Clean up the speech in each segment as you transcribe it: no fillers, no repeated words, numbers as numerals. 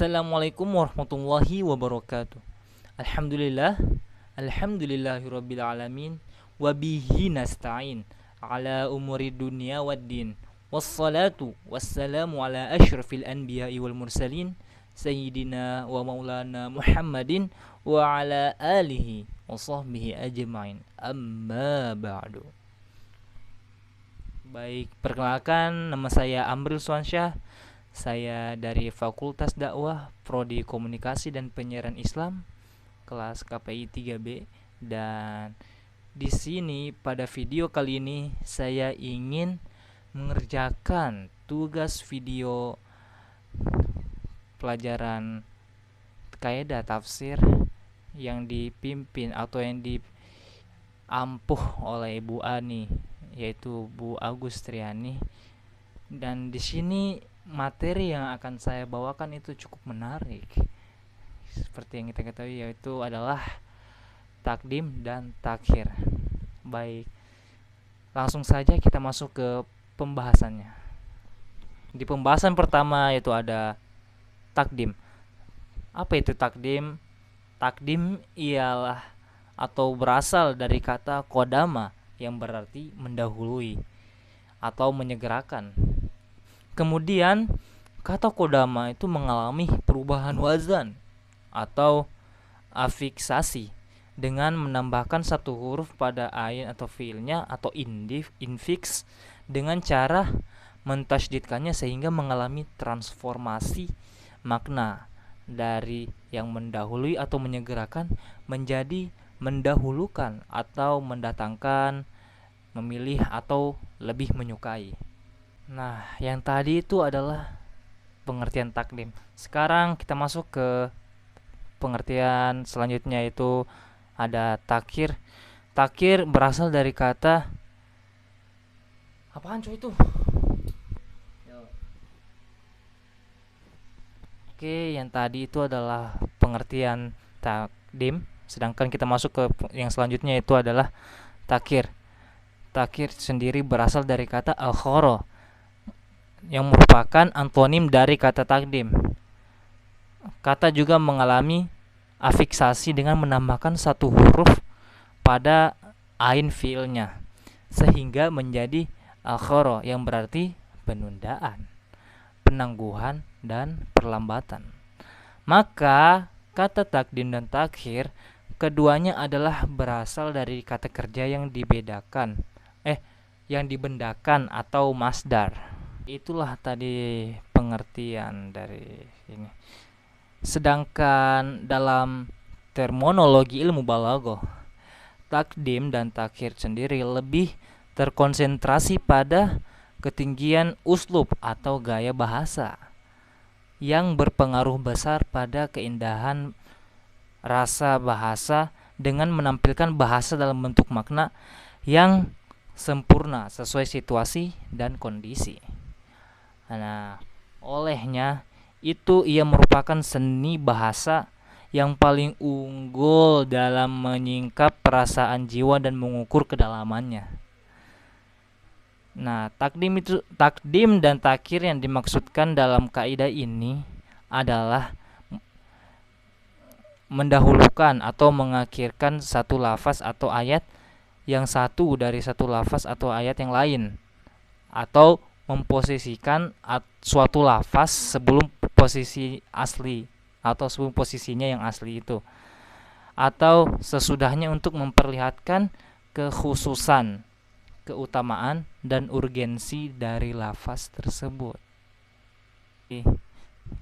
Assalamualaikum warahmatullahi wabarakatuh. Alhamdulillah, alhamdulillahirabbil alamin, wa bihi nasta'in ala umuri dunya waddin. Wassalatu wassalamu ala asyrafil anbiya'i wal mursalin sayyidina wa maulana Muhammadin wa ala alihi wa sahbihi ajma'in. Amma ba'du. Baik, perkenalkan, nama saya Amril Swansyah. Saya dari Fakultas Dakwah Prodi Komunikasi dan Penyiaran Islam kelas KPI 3B, dan di sini pada video kali ini saya ingin mengerjakan tugas video pelajaran kaidah tafsir yang dipimpin atau yang diampuh oleh Bu Ani, yaitu Bu Agustriani. Dan di sini materi yang akan saya bawakan itu cukup menarik. Seperti yang kita ketahui, yaitu adalah takdim dan takhir. Baik, langsung saja kita masuk ke pembahasannya. Di pembahasan pertama yaitu ada takdim. Apa itu takdim? Takdim ialah atau berasal dari kata kodama yang berarti mendahului atau menyegerakan. Kemudian kata kodama itu mengalami perubahan wazan atau afiksasi dengan menambahkan satu huruf pada ain atau fiilnya atau infiks dengan cara mentasydidkannya sehingga mengalami transformasi makna dari yang mendahului atau menyegerakan menjadi mendahulukan atau mendatangkan, memilih atau lebih menyukai. Nah, yang tadi itu adalah pengertian takdim. Sekarang kita masuk ke pengertian selanjutnya, yaitu ada takhir. Takhir berasal dari kata apaan cuy itu? Oke, yang tadi itu adalah pengertian takdim. Sedangkan kita masuk ke yang selanjutnya, itu adalah takhir. Takhir sendiri berasal dari kata akhara yang merupakan antonim dari kata takdim. Kata juga mengalami afiksasi dengan menambahkan satu huruf pada ain fiilnya sehingga menjadi akhara yang berarti penundaan, penangguhan, dan perlambatan. Maka kata takdim dan takhir keduanya adalah berasal dari kata kerja yang dibendakan atau masdar. Itulah tadi pengertian dari ini. Sedangkan dalam terminologi ilmu balaghah, takdim dan takhir sendiri lebih terkonsentrasi pada ketinggian uslub atau gaya bahasa yang berpengaruh besar pada keindahan rasa bahasa dengan menampilkan bahasa dalam bentuk makna yang sempurna sesuai situasi dan kondisi. Nah, olehnya itu ia merupakan seni bahasa yang paling unggul dalam menyingkap perasaan jiwa dan mengukur kedalamannya. Nah, takdim dan takhir yang dimaksudkan dalam kaidah ini adalah mendahulukan atau mengakhirkan satu lafaz atau ayat yang satu dari satu lafaz atau ayat yang lain, atau memposisikan suatu lafaz sebelum posisi asli atau sebelum posisinya yang asli itu, atau sesudahnya untuk memperlihatkan kekhususan, keutamaan, dan urgensi dari lafaz tersebut. Oke,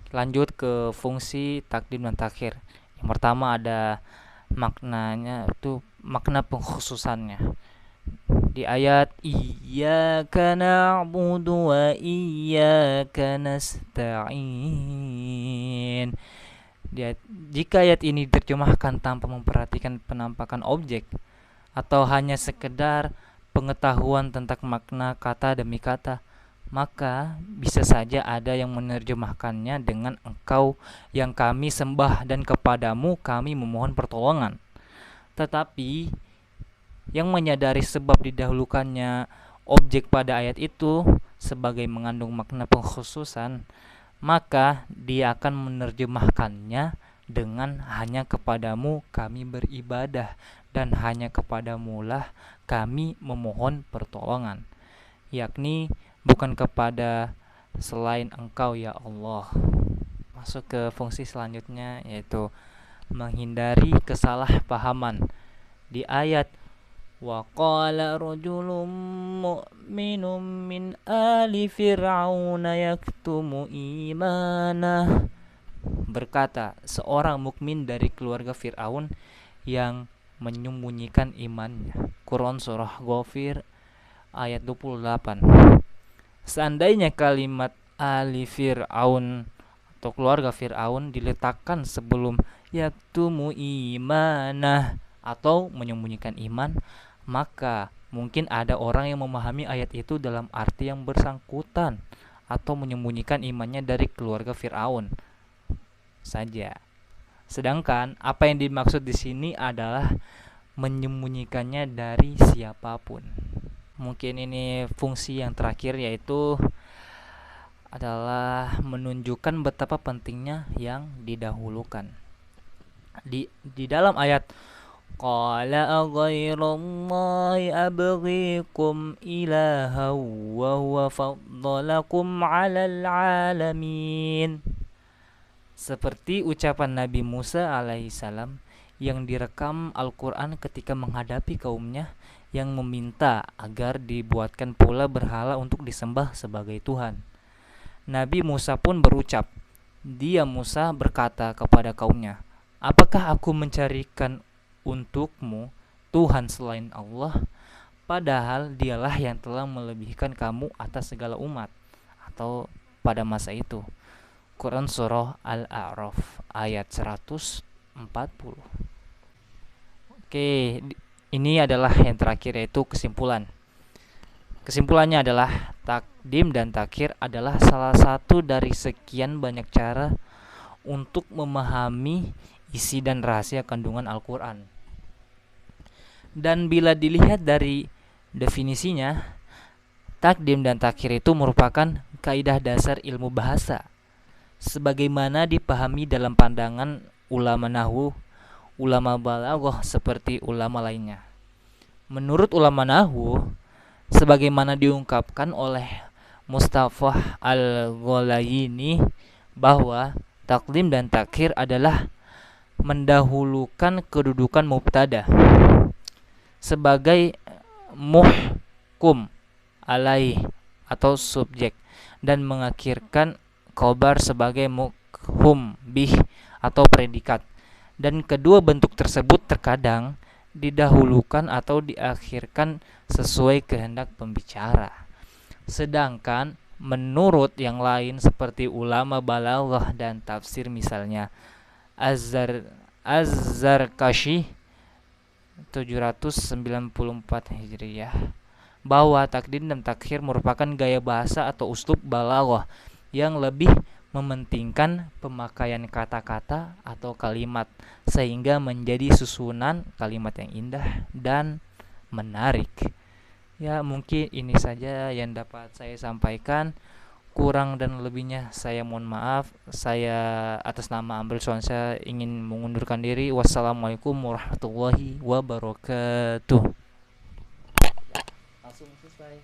lanjut ke fungsi takdim dan takhir. Yang pertama ada maknanya, itu makna pengkhususannya. Di ayat iyyaka na'budu wa iyyaka nasta'in, jika ayat ini diterjemahkan tanpa memperhatikan penampakan objek atau hanya sekedar pengetahuan tentang makna kata demi kata, maka bisa saja ada yang menerjemahkannya dengan engkau yang kami sembah dan kepadamu kami memohon pertolongan. Tetapi yang menyadari sebab didahulukannya objek pada ayat itu sebagai mengandung makna pengkhususan, maka dia akan menerjemahkannya dengan hanya kepadamu kami beribadah dan hanya kepadamulah kami memohon pertolongan, yakni bukan kepada selain engkau ya Allah. Masuk ke fungsi selanjutnya, yaitu menghindari kesalahpahaman. Di ayat wa qala rajulun mu'minun min ali fir'auna yaktumu imanah, berkata seorang mukmin dari keluarga Fir'aun yang menyembunyikan imannya. Quran surah Ghafir ayat 28. Seandainya kalimat ali Fir'aun atau keluarga Fir'aun diletakkan sebelum yaktumu imanah atau menyembunyikan iman, maka mungkin ada orang yang memahami ayat itu dalam arti yang bersangkutan atau menyembunyikan imannya dari keluarga Fir'aun saja. Sedangkan apa yang dimaksud di sini adalah menyembunyikannya dari siapapun. Mungkin ini fungsi yang terakhir, yaitu adalah menunjukkan betapa pentingnya yang didahulukan. Di dalam ayat qala aghairallahi abghikum ilaha wa huwa faddalakum 'alal 'alamin, seperti ucapan Nabi Musa alaihissalam yang direkam Al-Quran ketika menghadapi kaumnya yang meminta agar dibuatkan pula berhala untuk disembah sebagai Tuhan. Nabi Musa pun berucap, dia Musa berkata kepada kaumnya, apakah aku mencarikan untukmu Tuhan selain Allah, padahal dialah yang telah melebihkan kamu atas segala umat, atau pada masa itu. Quran surah Al-A'raf ayat 140. Oke, ini adalah yang terakhir, yaitu kesimpulan. Kesimpulannya adalah takdim dan takhir adalah salah satu dari sekian banyak cara untuk memahami isi dan rahasia kandungan Al-Quran. Dan bila dilihat dari definisinya, takdim dan takhir itu merupakan kaidah dasar ilmu bahasa, sebagaimana dipahami dalam pandangan ulama nahwu, ulama balaghah seperti ulama lainnya. Menurut ulama nahwu, sebagaimana diungkapkan oleh Mustafa Al-Ghalayini, bahwa takdim dan takhir adalah mendahulukan kedudukan mubtada sebagai muhkum alaih atau subjek dan mengakhirkan khobar sebagai mukhum bih atau predikat, dan kedua bentuk tersebut terkadang didahulukan atau diakhirkan sesuai kehendak pembicara. Sedangkan menurut yang lain seperti ulama balaghah dan tafsir, misalnya Az-Zarkashi 794 Hijriyah, bahwa takdim dan takhir merupakan gaya bahasa atau uslub balaghah yang lebih mementingkan pemakaian kata-kata atau kalimat sehingga menjadi susunan kalimat yang indah dan menarik. Ya, mungkin ini saja yang dapat saya sampaikan. Kurang dan lebihnya saya mohon maaf. Saya atas nama Amril Swansyah ingin mengundurkan diri. Wassalamualaikum warahmatullahi wabarakatuh. Langsung selesai.